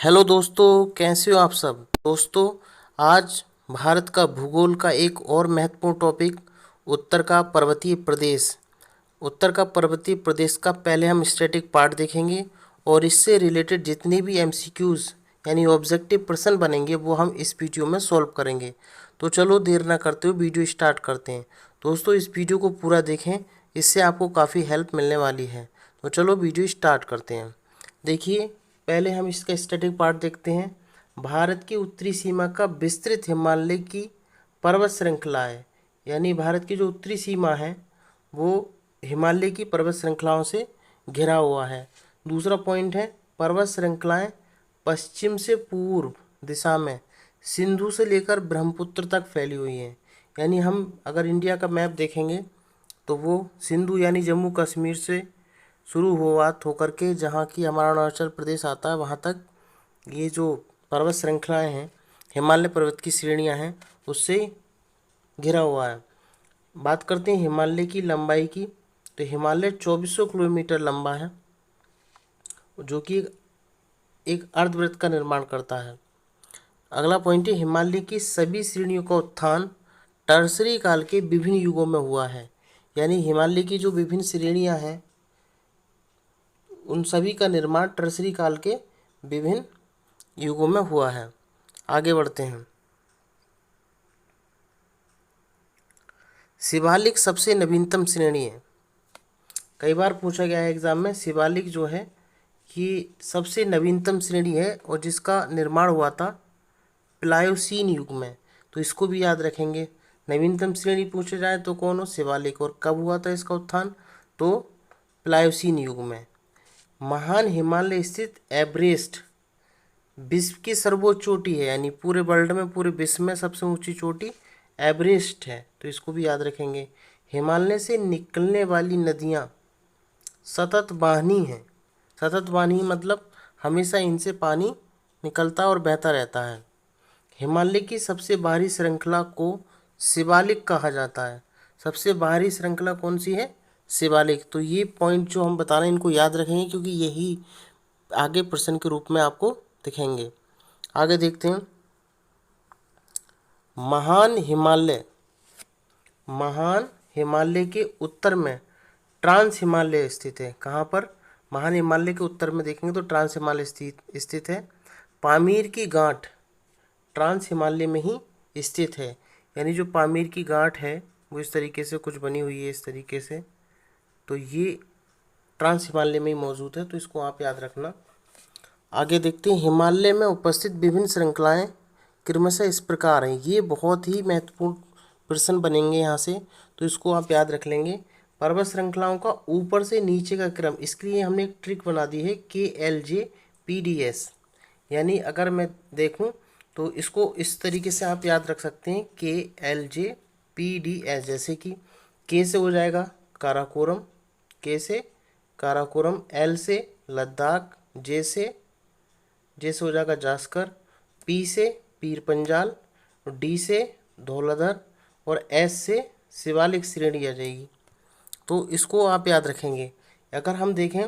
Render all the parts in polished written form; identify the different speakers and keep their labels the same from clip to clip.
Speaker 1: Hello दोस्तों, कैसे हो आप सब। दोस्तों, आज भारत का भूगोल का एक और महत्वपूर्ण टॉपिक उत्तर का पर्वतीय प्रदेश। उत्तर का पर्वतीय प्रदेश का पहले हम स्टैटिक पार्ट देखेंगे और इससे रिलेटेड जितनी भी एमसीक्यूज़ यानी ऑब्जेक्टिव प्रश्न बनेंगे वो हम इस वीडियो में सॉल्व करेंगे। तो चलो देर ना करते हुए वीडियो स्टार्ट करते हैं। दोस्तों, इस वीडियो को पूरा देखें, इससे आपको काफ़ी हेल्प मिलने वाली है। तो चलो वीडियो स्टार्ट करते हैं। देखिए, पहले हम इसका स्टैटिक पार्ट देखते हैं। भारत की उत्तरी सीमा का विस्तृत हिमालय की पर्वत श्रृंखला है, यानी भारत की जो उत्तरी सीमा है वो हिमालय की पर्वत श्रृंखलाओं से घिरा हुआ है। दूसरा पॉइंट है, पर्वत श्रृंखलाएं पश्चिम से पूर्व दिशा में सिंधु से लेकर ब्रह्मपुत्र तक फैली हुई हैं। यानी हम अगर इंडिया का मैप देखेंगे तो वो सिंधु यानी जम्मू कश्मीर से शुरू हुआ होकर के जहाँ की हमारा अरुणाचल प्रदेश आता है वहाँ तक ये जो पर्वत श्रृंखलाएं हैं, हिमालय पर्वत की श्रेणियां हैं, उससे घिरा हुआ है। बात करते हैं हिमालय की लंबाई की, तो हिमालय 2400 किलोमीटर लंबा है, जो कि एक अर्धवृत्त का निर्माण करता है। अगला पॉइंट है, हिमालय की सभी श्रेणियों का उत्थान टर्सरी काल के विभिन्न युगों में हुआ है। यानी हिमालय की जो विभिन्न श्रेणियां हैं उन सभी का निर्माण टर्सरी काल के विभिन्न युगों में हुआ है। आगे बढ़ते हैं। शिवालिक सबसे नवीनतम श्रेणी है। कई बार पूछा गया है एग्जाम में, शिवालिक जो है ये सबसे नवीनतम श्रेणी है और जिसका निर्माण हुआ था प्लायोसीन युग में। तो इसको भी याद रखेंगे। नवीनतम श्रेणी पूछे जाए तो कौन हो, शिवालिक। और कब हुआ था इसका उत्थान, तो प्लायोसीन युग में। महान हिमालय स्थित एवरेस्ट विश्व की सर्वोच्च चोटी है, यानी पूरे वर्ल्ड में, पूरे विश्व में सबसे ऊंची चोटी एवरेस्ट है। तो इसको भी याद रखेंगे। हिमालय से निकलने वाली नदियां सतत वाहिनी हैं। सतत वाहिनी मतलब हमेशा इनसे पानी निकलता और बहता रहता है। हिमालय की सबसे बाहरी श्रृंखला को शिवालिक कहा जाता है। सबसे बाहरी श्रृंखला कौन सी है, शिवालिक। तो ये पॉइंट जो हम बता रहे हैं इनको याद रखेंगे, क्योंकि यही आगे प्रश्न के रूप में आपको दिखेंगे। आगे देखते हैं। महान हिमालय, महान हिमालय के उत्तर में ट्रांस हिमालय स्थित है। कहाँ पर, महान हिमालय के उत्तर में देखेंगे तो ट्रांस हिमालय स्थित है। पामीर की गांठ ट्रांस हिमालय में ही स्थित है। यानी जो पामीर की गांठ है वो इस तरीके से कुछ बनी हुई है, इस तरीके से। तो ये ट्रांस हिमालय में ही मौजूद है, तो इसको आप याद रखना। आगे देखते हैं। हिमालय में उपस्थित विभिन्न श्रृंखलाएं क्रमशः इस प्रकार हैं। ये बहुत ही महत्वपूर्ण प्रश्न बनेंगे यहाँ से, तो इसको आप याद रख लेंगे। पर्वत श्रृंखलाओं का ऊपर से नीचे का क्रम, इसके लिए हमने एक ट्रिक बना दी है, KLJPDS। यानी अगर मैं देखूं तो इसको इस तरीके से आप याद रख सकते हैं, KLJPDS। जैसे कि के से हो जाएगा काराकोरम, के से काराकोरम, एल से लद्दाख, जे से हो जाएगा जास्कर, पी से पीर पंजाल, डी से धौलाधर और एस से शिवालिक श्रेणी आ जाएगी। तो इसको आप याद रखेंगे। अगर हम देखें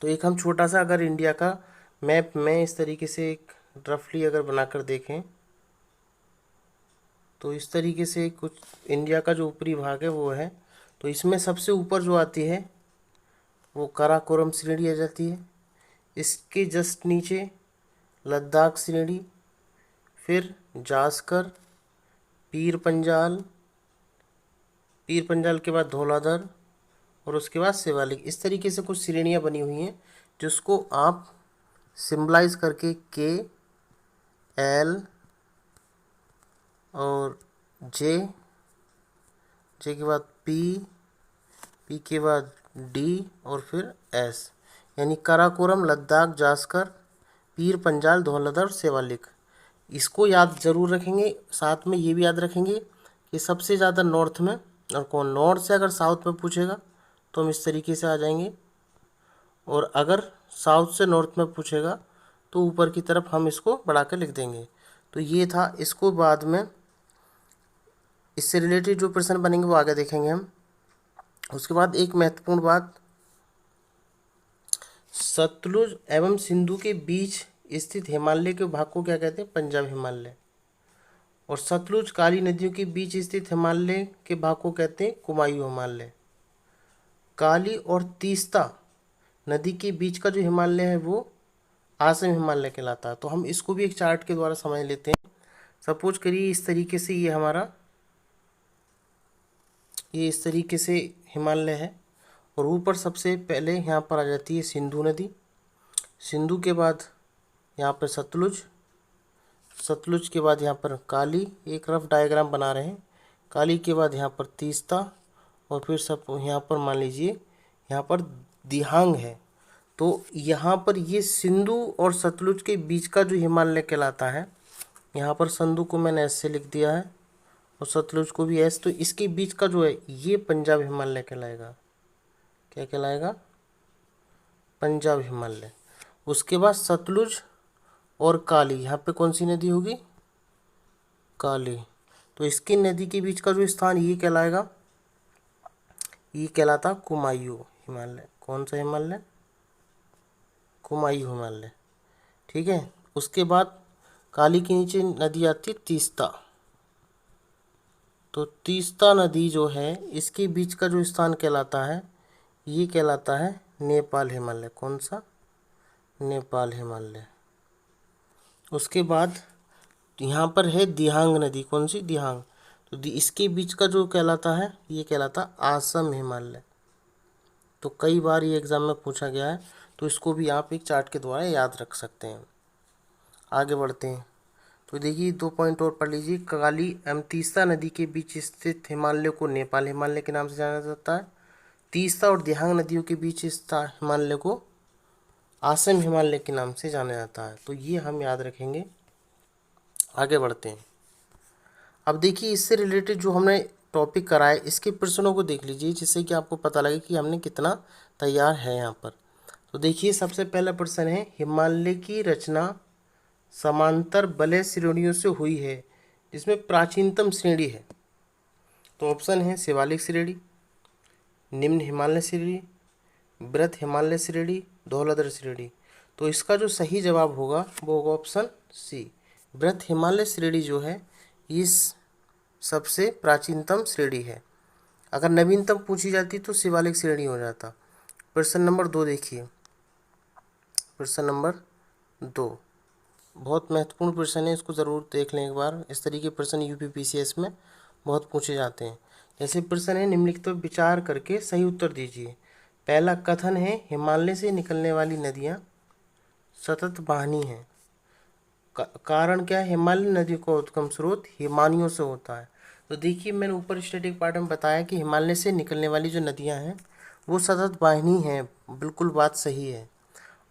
Speaker 1: तो एक हम छोटा सा अगर इंडिया का मैप में इस तरीके से एक रफली अगर बनाकर देखें तो इस तरीके से कुछ इंडिया का जो ऊपरी भाग है वो है। तो इसमें सबसे ऊपर जो आती है वो काराकोरम श्रेणी आ जाती है। इसके जस्ट नीचे लद्दाख श्रेणी, फिर जास्कर, पीर पंजाल, पीर पंजाल के बाद धौलाधर और उसके बाद शिवालिक। इस तरीके से कुछ श्रेणियाँ बनी हुई हैं जिसको आप सिंबलाइज करके KL और जे के बाद पी के बाद D और फिर S, यानी काराकोरम, लद्दाख, जास्कर, पीर पंजाल, धौलाधर, शिवालिक। इसको याद ज़रूर रखेंगे। साथ में ये भी याद रखेंगे कि सबसे ज़्यादा नॉर्थ में, और कौन, नॉर्थ से अगर साउथ में पूछेगा तो हम इस तरीके से आ जाएंगे, और अगर साउथ से नॉर्थ में पूछेगा तो ऊपर की तरफ हम इसको बढ़ा कर लिख देंगे। तो ये था। इसको बाद में इससे रिलेटेड जो प्रश्न बनेंगे वो आगे देखेंगे हम। उसके बाद एक महत्वपूर्ण बात, सतलुज एवं सिंधु के बीच स्थित हिमालय के भाग को क्या कहते हैं? पंजाब हिमालय। और सतलुज काली नदियों के बीच स्थित हिमालय के भाग को कहते हैं कुमायूं हिमालय। काली और तीस्ता नदी के बीच का जो हिमालय है वो आसम हिमालय कहलाता है। तो हम इसको भी एक चार्ट के द्वारा समझ लेते हैं। सपोज करिए इस तरीके से ये इस तरीके से हिमालय है, और ऊपर सबसे पहले यहाँ पर आ जाती है सिंधु नदी। सिंधु के बाद यहाँ पर सतलुज, सतलुज के बाद यहाँ पर काली, एक रफ डायग्राम बना रहे हैं। काली के बाद यहाँ पर तीस्ता, और फिर सब यहाँ पर मान लीजिए यहाँ पर दिहांग है। तो यहाँ पर ये सिंधु और सतलुज के बीच का जो हिमालय कहलाता है, यहाँ पर सिंधु को मैंने ऐसे लिख दिया है और सतलुज को भी ऐसे, तो इसके बीच का जो है ये पंजाब हिमालय कहलाएगा। क्या कहलाएगा? पंजाब हिमालय। उसके बाद सतलुज और काली, यहाँ पे कौन सी नदी होगी? काली। तो इसकी नदी के बीच का जो स्थान ये कहलाएगा, ये कहलाता कुमायूं हिमालय। कौन सा हिमालय? कुमायूं हिमालय। ठीक है। उसके बाद काली के नीचे नदी आती है तीस्ता। तो तीस्ता नदी जो है इसके बीच का जो स्थान कहलाता है, ये कहलाता है नेपाल हिमालय। कौन सा? नेपाल हिमालय। उसके बाद यहाँ पर है दिहांग नदी। कौन सी? दिहांग। तो इसके बीच का जो कहलाता है ये कहलाता आसम हिमालय। तो कई बार ये एग्जाम में पूछा गया है, तो इसको भी आप एक चार्ट के द्वारा याद रख सकते हैं। आगे बढ़ते हैं। तो देखिए 2 पॉइंट और पढ़ लीजिए। काली एवं तीस्ता नदी के बीच स्थित हिमालय को नेपाल हिमालय के नाम से जाना जाता है। तीस्ता और दिहांग नदियों के बीच स्थित हिमालय को आसम हिमालय के नाम से जाना जाता है। तो ये हम याद रखेंगे। आगे बढ़ते हैं। अब देखिए इससे रिलेटेड जो हमने टॉपिक कराए इसके प्रश्नों को देख लीजिए, जिससे कि आपको पता लगे कि हमने कितना तैयार है यहाँ पर। तो देखिए सबसे पहला प्रश्न है, हिमालय की रचना समांतर वलय श्रेणियों से हुई है जिसमें प्राचीनतम श्रेणी है। तो ऑप्शन है शिवालिक श्रेणी, निम्न हिमालय श्रेणी, वृहत हिमालय श्रेणी, धौलाधर श्रेणी। तो इसका जो सही जवाब होगा वो होगा ऑप्शन सी। वृहत हिमालय श्रेणी जो है इस सबसे प्राचीनतम श्रेणी है। अगर नवीनतम पूछी जाती तो शिवालिक श्रेणी हो जाता। प्रश्न नंबर 2 देखिए। प्रश्न नंबर 2 बहुत महत्वपूर्ण प्रश्न है, इसको ज़रूर देख लें एक बार। इस तरीके के प्रश्न यूपीपीसीएस में बहुत पूछे जाते हैं। जैसे प्रश्न है, निम्नलिखित पर विचार करके सही उत्तर दीजिए। पहला कथन है, हिमालय से निकलने वाली नदियाँ सतत बहनी हैं। कारण क्या है? हिमालय नदी का उद्गम स्रोत हिमानियों से होता है। तो देखिए मैंने ऊपर स्टैटिक पार्ट में बताया कि हिमालय से निकलने वाली जो नदियाँ हैं वो सतत वाहिनी हैं। बिल्कुल बात सही है।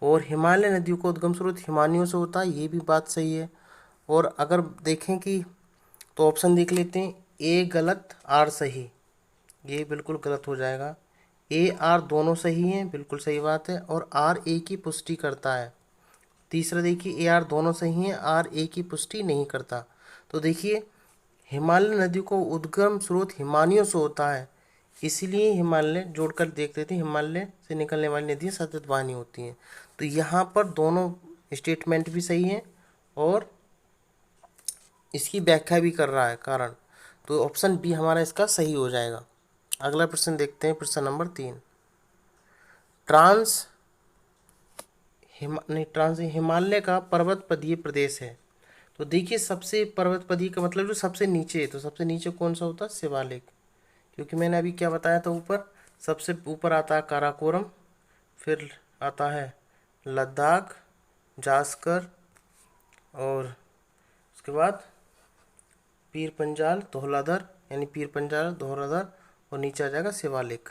Speaker 1: और हिमालय नदियों का उद्गम स्रोत हिमानियों से होता है, ये भी बात सही है। और अगर देखें कि तो ऑप्शन देख लेते हैं, ए गलत आर सही, ये बिल्कुल गलत हो जाएगा। ए आर दोनों सही हैं, बिल्कुल सही बात है। और आर ए की पुष्टि करता है। तीसरा देखिए, ए आर दोनों सही हैं, आर ए की पुष्टि नहीं करता। तो देखिए हिमालय नदियों को उद्गम स्रोत हिमानियों से होता है, इसीलिए हिमालय जोड़कर देख लेते हैं, हिमालय से निकलने वाली नदियाँ सतत बहनी होती हैं। तो यहाँ पर दोनों स्टेटमेंट भी सही हैं और इसकी व्याख्या भी कर रहा है कारण। तो ऑप्शन बी हमारा इसका सही हो जाएगा। अगला प्रश्न देखते हैं, प्रश्न नंबर 3। हिमालय का पर्वतपदीय प्रदेश है। तो देखिए सबसे पर्वतपदीय का मतलब जो सबसे नीचे है, तो सबसे नीचे कौन सा होता है? शिवालिक। क्योंकि मैंने अभी क्या बताया था, ऊपर सबसे ऊपर आता है काराकोरम, फिर आता है लद्दाख, जास्कर, और उसके बाद पीर पंजाल धौलाधर, यानी पीर पंजाल धौलाधर, और नीचे आ जाएगा शिवालिक।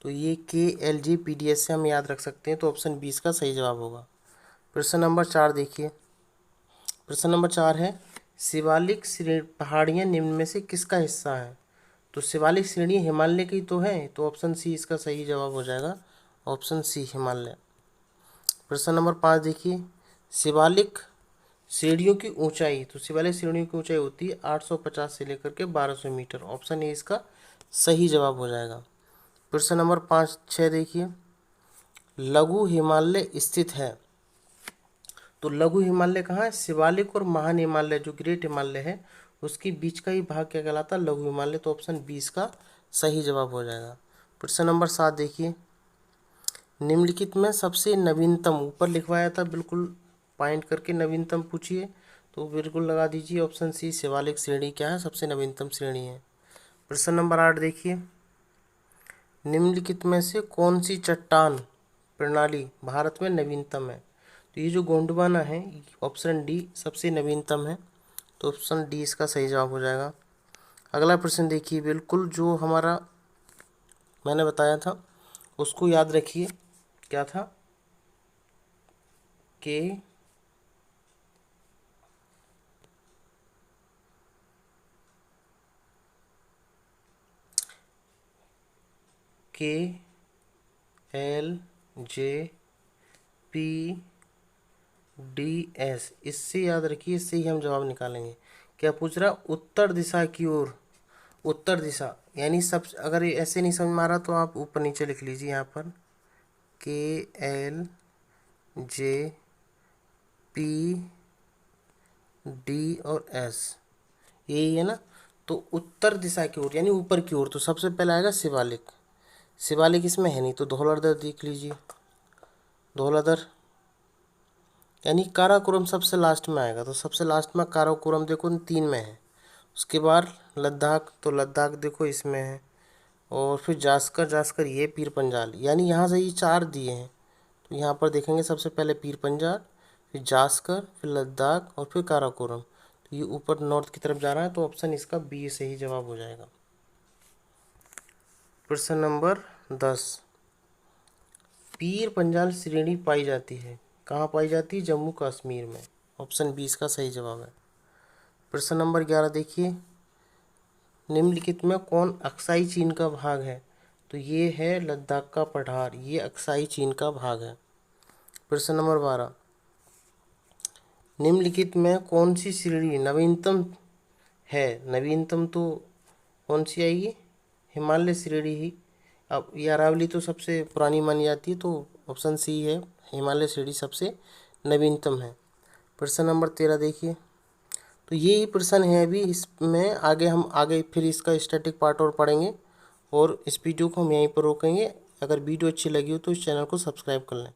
Speaker 1: तो ये KLGPDS से हम याद रख सकते हैं। तो ऑप्शन 20 का सही जवाब होगा। प्रश्न नंबर 4 देखिए। प्रश्न नंबर 4 है, शिवालिक पहाड़ियाँ निम्न में से किसका हिस्सा है? तो शिवालिक श्रेणी हिमालय की तो है, तो ऑप्शन सी इसका सही जवाब हो जाएगा। Option C Himalaya. प्रश्न नंबर 5 देखिए, शिवालिक श्रेणियों की ऊंचाई। तो शिवालिक श्रेणियों की ऊंचाई होती है 850 से लेकर के 1200 मीटर। ऑप्शन ए इसका सही जवाब हो जाएगा। प्रश्न नंबर 5-6 देखिए, लघु हिमालय स्थित है। तो लघु हिमालय कहाँ है? शिवालिक और महान हिमालय जो ग्रेट हिमालय है उसके बीच का ही भाग क्या कहलाता है? लघु हिमालय। तो ऑप्शन 20 का सही जवाब हो जाएगा। प्रश्न नंबर 7 देखिए, निम्नलिखित में सबसे नवीनतम, ऊपर लिखवाया था बिल्कुल पॉइंट करके नवीनतम पूछिए, तो बिल्कुल लगा दीजिए ऑप्शन सी, शिवालिक श्रेणी क्या है? सबसे नवीनतम श्रेणी है। प्रश्न नंबर 8 देखिए, निम्नलिखित में से कौन सी चट्टान प्रणाली भारत में नवीनतम है? तो ये जो गोंडवाना है, ऑप्शन डी सबसे नवीनतम है। तो ऑप्शन डी इसका सही जवाब हो जाएगा। अगला प्रश्न देखिए, बिल्कुल जो हमारा मैंने बताया था उसको याद रखिए। क्या था? के L J P D S, इससे याद रखिए, इससे ही हम जवाब निकालेंगे। क्या पूछ रहा? उत्तर दिशा की ओर। उत्तर दिशा यानी सब, अगर ये ऐसे नहीं समझ में आ रहा तो आप ऊपर नीचे लिख लीजिए यहाँ पर, KLJP D और S, यही है ना। तो उत्तर दिशा की ओर यानी ऊपर की ओर, तो सबसे पहले आएगा शिवालिक। शिवालिक इसमें है नहीं, तो धौलाधर देख लीजिए, धौलाधर यानी काराकोरम सबसे लास्ट में आएगा। तो सबसे लास्ट में काराकोरम देखो 3 में है। उसके बाद लद्दाख, तो लद्दाख देखो इसमें है। और फिर जास्कर, जास्कर ये पीर पंजाल, यानी यहाँ से ये 4 दिए हैं। तो यहाँ पर देखेंगे सबसे पहले पीर पंजाल, फिर जास्कर, फिर लद्दाख और फिर काराकोरम। तो ये ऊपर नॉर्थ की तरफ जा रहा है, तो ऑप्शन इसका बी सही जवाब हो जाएगा। प्रश्न नंबर 10, पीर पंजाल श्रेणी पाई जाती है कहाँ पाई जाती है? जम्मू कश्मीर में। ऑप्शन 20 का सही जवाब है। प्रश्न नंबर 11 देखिए, निम्नलिखित में कौन अक्साई चीन का भाग है? तो ये है लद्दाख का पठार, ये अक्साई चीन का भाग है। प्रश्न नंबर 12, निम्नलिखित में कौन सी श्रेणी नवीनतम है? नवीनतम तो कौन सी आएगी? हिमालय श्रेणी ही। अब ये अरावली तो सबसे पुरानी मानी जाती है, तो ऑप्शन सी है, हिमालय श्रेणी सबसे नवीनतम है। प्रश्न नंबर 13 देखिए, तो ये ही प्रश्न है अभी, इसमें आगे हम आगे फिर इसका स्टैटिक पार्ट और पढ़ेंगे, और इस वीडियो को हम यहीं पर रोकेंगे। अगर वीडियो अच्छी लगी हो तो इस चैनल को सब्सक्राइब कर लें।